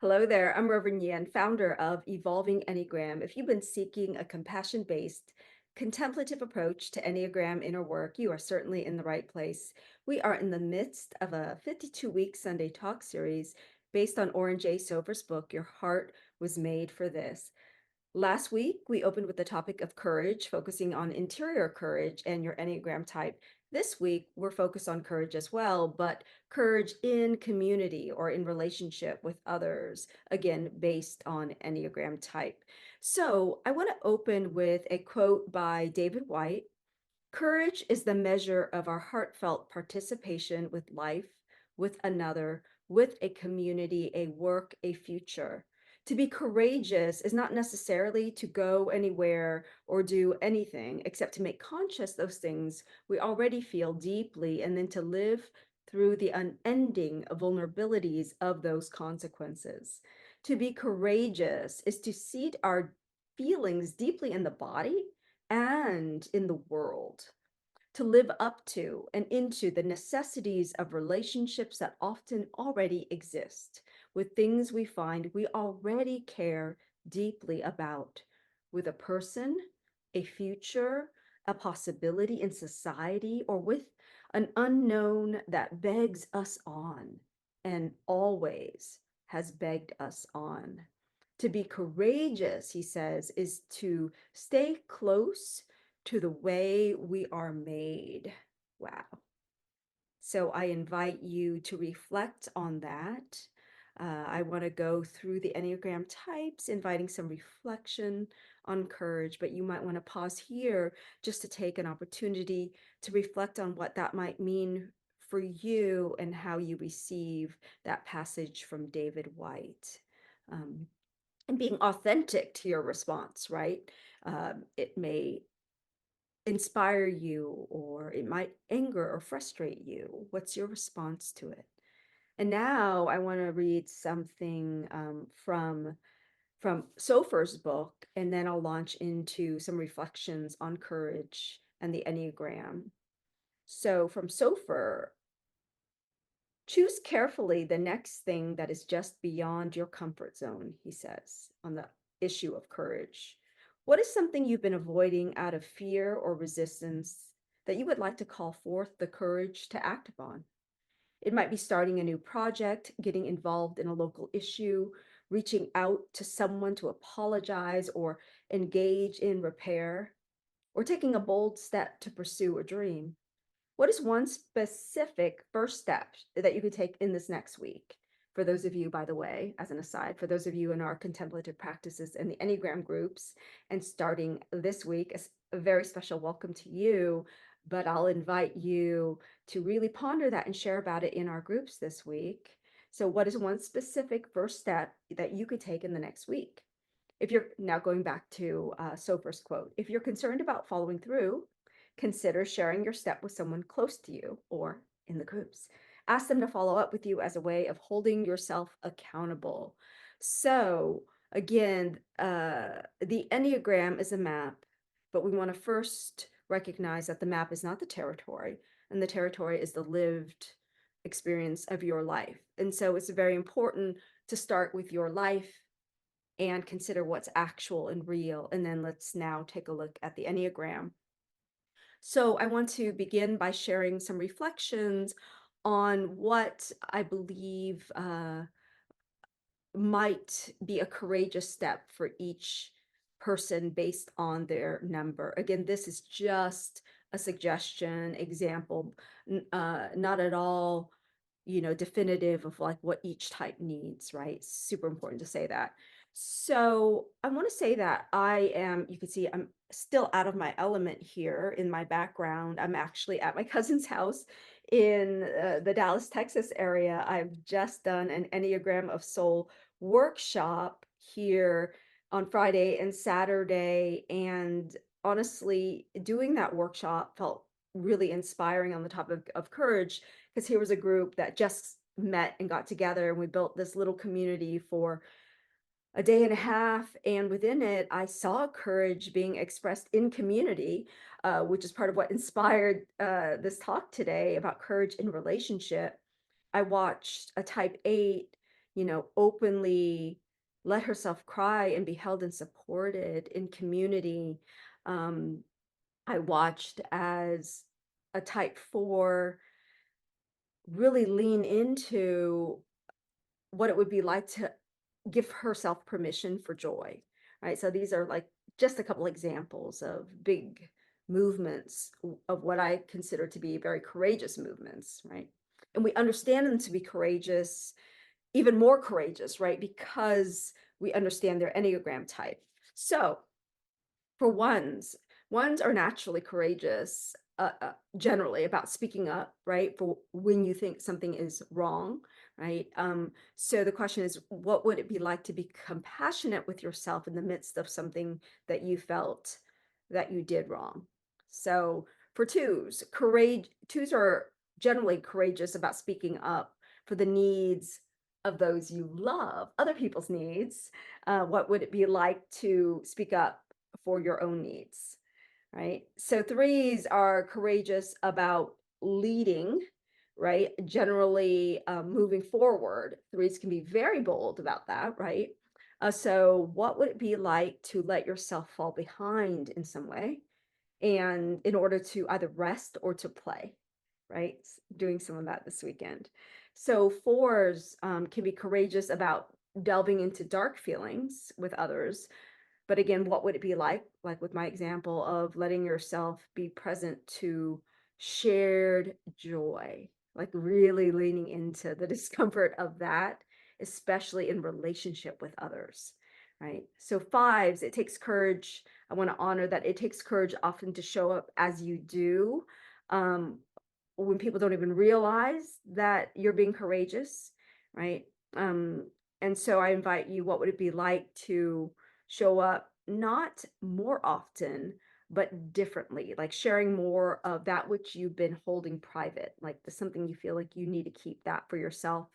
Hello there, I'm Reverend Nhien, founder of Evolving Enneagram. If you've been seeking a compassion-based, contemplative approach to Enneagram inner work, you are certainly in the right place. We are in the midst of a 52-week Sunday talk series based on Oren Jay Sofer's book, Your Heart Was Made for This. Last week, we opened with the topic of courage, focusing on interior courage and your Enneagram type. This week, we're focused on courage as well, but courage in community or in relationship with others, again, based on Enneagram type. So I want to open with a quote by David White. Courage is the measure of our heartfelt participation with life, with another, with a community, a work, a future. To be courageous is not necessarily to go anywhere or do anything except to make conscious those things we already feel deeply and then to live through the unending vulnerabilities of those consequences. To be courageous is to seat our feelings deeply in the body and in the world, to live up to and into the necessities of relationships that often already exist, with things we find we already care deeply about, with a person, a future, a possibility in society, or with an unknown that begs us on and always has begged us on. To be courageous, he says, is to stay close to the way we are made. Wow. So I invite you to reflect on that. I want to go through the Enneagram types, inviting some reflection on courage, but you might want to pause here just to take an opportunity to reflect on what that might mean for you and how you receive that passage from David White. Um, and being authentic to your response, right? It may inspire you, or it might anger or frustrate you. What's your response to it? And now I want to read something from Sofer's book, and then I'll launch into some reflections on courage and the Enneagram. So from Sofer, choose carefully the next thing that is just beyond your comfort zone, he says, on the issue of courage. What is something you've been avoiding out of fear or resistance that you would like to call forth the courage to act upon? It might be starting a new project, getting involved in a local issue, reaching out to someone to apologize or engage in repair, or taking a bold step to pursue a dream. What is one specific first step that you could take in this next week? For those of you, by the way, as an aside, for those of you in our contemplative practices and the Enneagram groups, and starting this week, a very special welcome to you. But I'll invite you to really ponder that and share about it in our groups this week. So, what is one specific first step that you could take in the next week? If you're now going back to Sofer's quote, if you're concerned about following through, consider sharing your step with someone close to you or in the groups. Ask them to follow up with you as a way of holding yourself accountable. So, again, the Enneagram is a map, but we want to first recognize that the map is not the territory, and the territory is the lived experience of your life. And so it's very important to start with your life and consider what's actual and real. And then let's now take a look at the Enneagram. So I want to begin by sharing some reflections on what I believe might be a courageous step for each person based on their number. Again, this is just a suggestion, example, not at all, definitive of like what each type needs, right? Super important to say that. So I want to say that you can see I'm still out of my element here in my background. I'm actually at my cousin's house in the Dallas, Texas area. I've just done an Enneagram of Soul workshop here on Friday and Saturday. And honestly, doing that workshop felt really inspiring on the topic of courage, because here was a group that just met and got together, and we built this little community for a day and a half. And within it, I saw courage being expressed in community, which is part of what inspired this talk today about courage in relationship. I watched a type 8 openly let herself cry and be held and supported in community. Um, I watched as a type 4 really lean into what it would be like to give herself permission for joy, right? So these are like just a couple examples of big movements of what I consider to be very courageous movements, right? And we understand them to be courageous, even more courageous, right? Because we understand their Enneagram type. So for ones are naturally courageous, generally about speaking up, right? For when you think something is wrong, right? So the question is, what would it be like to be compassionate with yourself in the midst of something that you felt that you did wrong? So for twos are generally courageous about speaking up for the needs of those you love, other people's needs. What would it be like to speak up for your own needs, right? So threes are courageous about leading, right? Generally, moving forward. Threes can be very bold about that, right? So what would it be like to let yourself fall behind in some way, and in order to either rest or to play, right? Doing some of that this weekend. So fours can be courageous about delving into dark feelings with others, but again, what would it be like with my example of letting yourself be present to shared joy, like really leaning into the discomfort of that, especially in relationship with others, right? So fives, it takes courage. I want to honor that it takes courage often to show up as you do, um, when people don't even realize that you're being courageous, right? Um, and so I invite you, what would it be like to show up not more often, but differently, like sharing more of that which you've been holding private, like the something you feel like you need to keep that for yourself.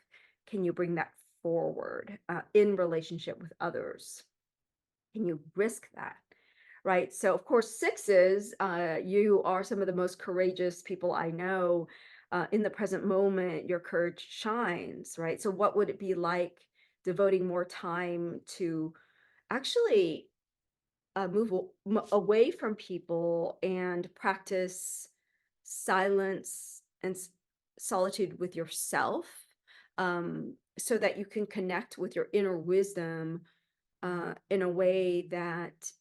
Can you bring that forward in relationship with others? Can you risk that? Right. So, of course, sixes, you are some of the most courageous people I know. In the present moment, your courage shines, right? So, what would it be like devoting more time to actually away from people and practice silence and solitude with yourself, so that you can connect with your inner wisdom in a way that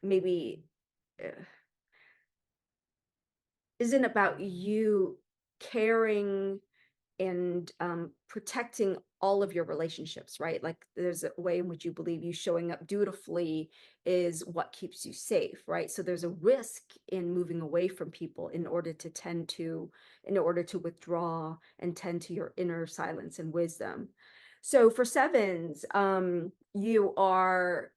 maybe uh, isn't about you caring and protecting all of your relationships, right? Like there's a way in which you believe you showing up dutifully is what keeps you safe, right? So there's a risk in moving away from people in order to withdraw and tend to your inner silence and wisdom. So for sevens, you are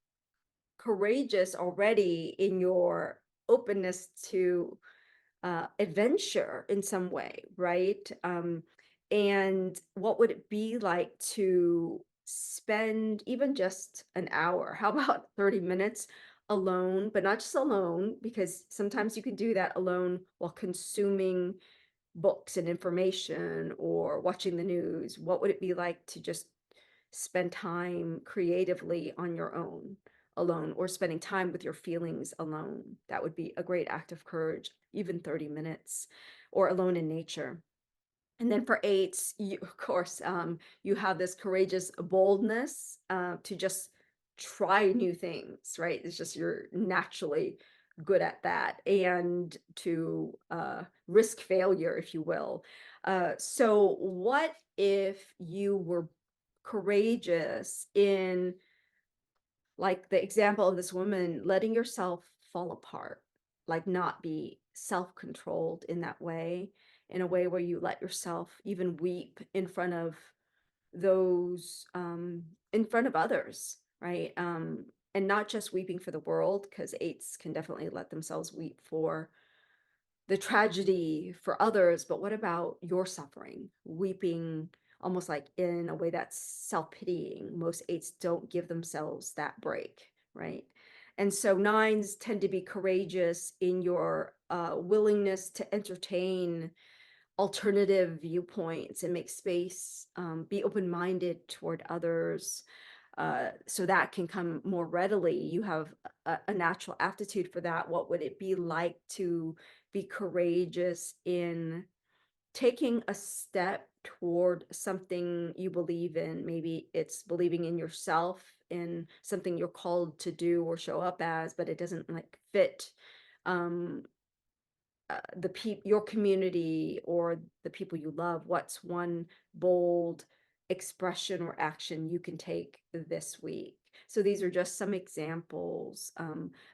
courageous already in your openness to adventure in some way, right? And what would it be like to spend even just an hour? How about 30 minutes alone, but not just alone, because sometimes you can do that alone while consuming books and information or watching the news. What would it be like to just spend time creatively on your own alone, or spending time with your feelings alone? That would be a great act of courage, even 30 minutes, or alone in nature. And then for eights, of course, you have this courageous boldness to just try new things, right? It's just you're naturally good at that, and to risk failure, if you will. So, what if you were courageous in, like the example of this woman, letting yourself fall apart, like not be self-controlled in that way, in a way where you let yourself even weep in front of those, in front of others, right? And not just weeping for the world, because eights can definitely let themselves weep for the tragedy for others, but what about your suffering? Weeping almost like in a way that's self-pitying. Most eights don't give themselves that break, right? And so nines tend to be courageous in your willingness to entertain alternative viewpoints and make space, be open-minded toward others, so that can come more readily. You have a natural aptitude for that. What would it be like to be courageous in taking a step toward something you believe in? Maybe it's believing in yourself, in something you're called to do or show up as, but it doesn't like fit um your community or the people you love. What's one bold expression or action you can take this week? So these are just some examples,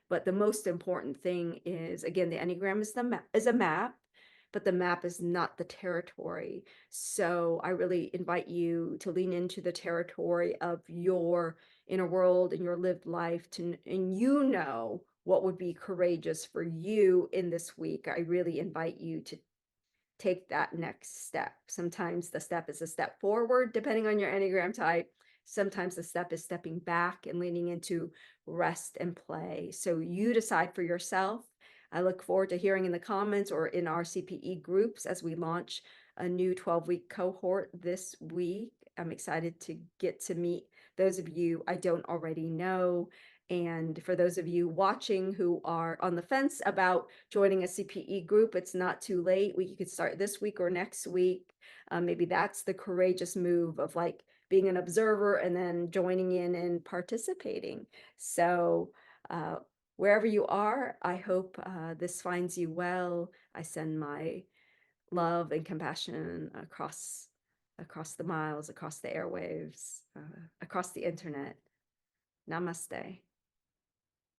but the most important thing is, again, the Enneagram is a map, but the map is not the territory. So I really invite you to lean into the territory of your inner world and your lived life, and what would be courageous for you in this week. I really invite you to take that next step. Sometimes the step is a step forward, depending on your Enneagram type. Sometimes the step is stepping back and leaning into rest and play. So you decide for yourself. I look forward to hearing in the comments or in our CPE groups as we launch a new 12-week cohort this week. I'm excited to get to meet those of you I don't already know. And for those of you watching who are on the fence about joining a CPE group, it's not too late. You could start this week or next week. Maybe that's the courageous move of like being an observer and then joining in and participating. So uh, wherever you are, I hope this finds you well. I send my love and compassion across the miles, across the airwaves, across the internet. Namaste.